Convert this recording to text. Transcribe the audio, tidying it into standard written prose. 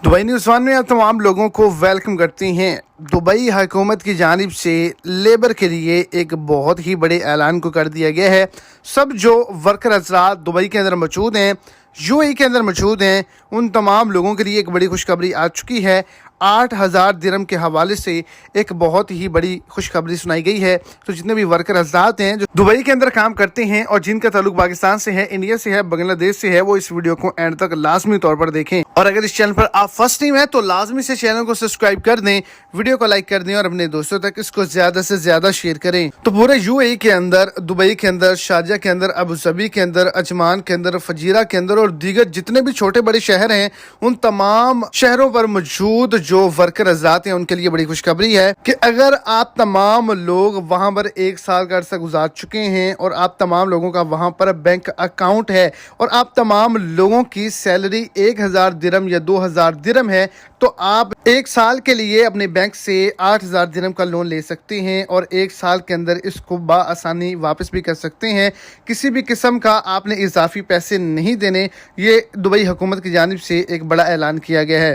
Dubai news one में आप तमाम लोगों को वेलकम करती हैं। दुबई हुकूमत की जानिब से लेबर के लिए एक बहुत ही बड़े ऐलान को कर दिया गया है। सब जो वर्कर हज़रात दुबई के अंदर मौजूद हैं, यूएई के अंदर मौजूद हैं, उन तमाम लोगों के लिए एक बड़ी खुशखबरी आ चुकी है। 8,000 दिरहम के हवाले से एक बहुत ही बड़ी खुशखबरी सुनाई गई है। तो जितने भी वर्कर हज़रात हैं जो दुबई के अंदर काम करते हैं और जिनका ताल्लुक पाकिस्तान से है, इंडिया से है, बांग्लादेश से है, वो इस वीडियो को एंड तक लाजमी तौर पर देखें। और अगर इस चैनल पर आप फर्स्ट टाइम है तो लाजमी से चैनल को सब्सक्राइब कर दें, वीडियो को लाइक कर दें और अपने दोस्तों तक इसको ज्यादा से ज्यादा शेयर करें। तो पूरे यूएई के अंदर, दुबई के अंदर, शारजा के अंदर, अबू धाबी के अंदर, अजमान के अंदर, फजीरा के अंदर और दीगर जितने भी छोटे बड़े शहर हैं, उन तमाम शहरों पर मौजूद जो वर्कर हज़रात हैं उनके लिए बड़ी खुशखबरी है कि अगर आप तमाम लोग वहां पर 1 साल का अरसा गुजार चुके हैं और आप तमाम लोगों का वहां पर बैंक अकाउंट है और आप तमाम लोगों की सैलरी 1,000 दिरहम या 2,000 दिरहम है, तो आप 1 साल के लिए अपने बैंक से 8,000 दिरहम का लोन ले सकते हैं और 1 साल के अंदर इसको बआसानी वापस भी कर सकते हैं। किसी भी किस्म का आपने इजाफी पैसे नहीं देने। ये दुबई हुकूमत की जानिब से एक बड़ा ऐलान किया गया है।